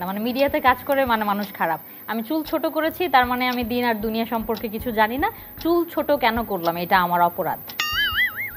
না, মানে মিডিয়াতে কাজ করে মানে মানুষ খারাপ। আমি চুল ছোট করেছি তার মানে আমি দিন আর দুনিয়া সম্পর্কে কিছু জানি না। চুল ছোট কেন করলাম এটা আমার অপরাধ।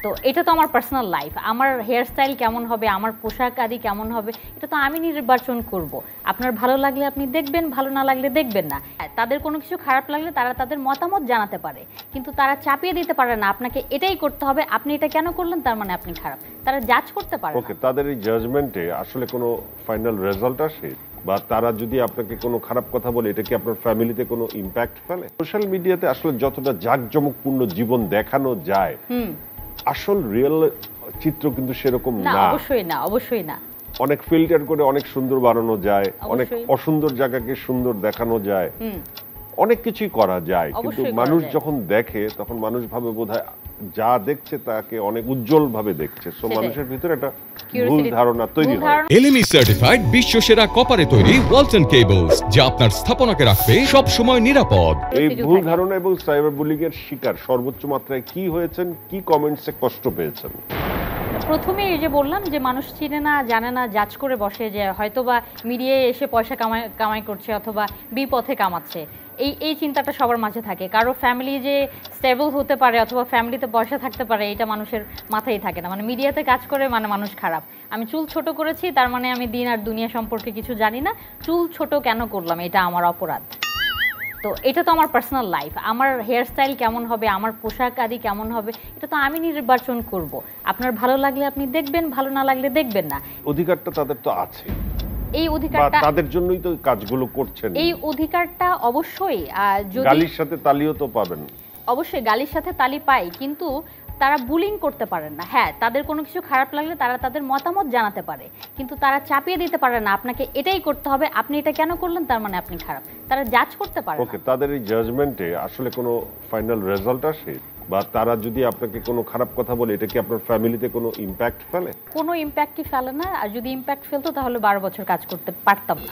তো এটা তো আমার পার্সোনাল লাইফ। আমার হেয়ার স্টাইল কেমন হবে, আমার পোশাক আদি কেমন হবে এটা তো আমি নির্বাচন করব। আপনার ভালো লাগলে আপনি দেখবেন, ভালো না লাগলে দেখবেন না। তাদের কোনো কিছু খারাপ লাগলে তারা তাদের মতামত জানাতে পারে, কিন্তু তারা চাপিয়ে দিতে পারে না আপনাকে এটাই করতে হবে, আপনি এটা কেন করলেন তার মানে আপনি খারাপ। তারা জাজ করতে পারে না। ওকে, তাদের এই জাজমেন্টে আসলে কোনো ফাইনাল রেজাল্ট আসে বা তারা যদি আপনাকে কোনো খারাপ কথা বলে এটা কি আপনার ফ্যামিলিতে কোনো ইম্প্যাক্ট ফেলে? সোশ্যাল মিডিয়াতে আসলে যতটা জাঁকজমকপূর্ণ জীবন দেখানো যায়, আসল রিয়েল চিত্র কিন্তু সেরকম না। না, অবশ্যই না, অবশ্যই না। অনেক ফিল্টার করে অনেক সুন্দর বানানো যায়, অনেক অসুন্দর জায়গাকে সুন্দর দেখানো যায়, অনেক কিছুই করা যায়, কিন্তু মানুষ যখন দেখে তখন মানুষ ভাবে বোধহয় যা দেখছে তাকে অনেক উজ্জ্বল ভাবে দেখছে। সো মানুষের ভিতরে একটা ভুল ধারণা তৈরি হয়। এলএমই সার্টিফাইড বিশ্বসেরা কপারে তৈরি ওয়ালটন কেবলস, যা আপনার স্থাপনাকে রাখবে সব সময় নিরাপদ। এই ভুল ধারণা এবং সাইবার বুলিং এর শিকার সর্বোচ্চ মাত্রায় কি হয়েছেন, কি কমেন্টসে কষ্ট পেয়েছেন? প্রথমে এই যে বললাম যে মানুষ চিনে না, জানে না, জাজ করে বসে যে হয়তোবা মিডিয়ায় এসে পয়সা কামাই করছে অথবা বিপথে কামাচ্ছে, এই চিন্তাটা সবার মাঝে থাকে। কারো ফ্যামিলি যে স্টেবল হতে পারে অথবা ফ্যামিলিতে পয়সা থাকতে পারে এটা মানুষের মাথায় থাকে না। মানে মিডিয়াতে কাজ করে মানে মানুষ খারাপ। আমি চুল ছোট করেছি তার মানে আমি দিন আর দুনিয়া সম্পর্কে কিছু জানি না। চুল ছোট কেন করলাম এটা আমার অপরাধ। তো এটা তো আমার পার্সোনাল লাইফ। আমার হেয়ার স্টাইল কেমন হবে, আমার পোশাক আদি কেমন হবে এটা তো আমি নির্বাচন করব। আপনার ভালো লাগলে আপনি দেখবেন, ভালো না লাগলে দেখবেন না। অধিকারটা তাদের তো আছে, এই অধিকারটা তাদের জন্যই তো কাজগুলো করছেন। এই অধিকারটা অবশ্যই গালির সাথে তালিও তো পাবেন। অবশ্যই গালির সাথে তালি পাই, কিন্তু তারা বুলিং করতে পারেন না। হ্যাঁ, তাদের কোনো কিছু খারাপ লাগলে তারা তাদের মতামত জানাতে পারে, কিন্তু তারা চাপিয়ে দিতে পারে না আপনাকে এটাই করতে হবে, আপনি এটা কেন করলেন তার মানে আপনি খারাপ। তারা জাজ করতে পারে না। ওকে, তাদের এই জাজমেন্টে আসলে কোনো ফাইনাল রেজাল্ট আসে বা তারা যদি আপনাকে কোনো খারাপ কথা বলে এটা কি আপনার ফ্যামিলিতে কোনো ইম্প্যাক্ট ফেলে? কোনো ইম্প্যাক্টই ফেলে না। আর যদি ইম্প্যাক্ট ফেলতো তাহলে 12 বছর কাজ করতে পারতাম না।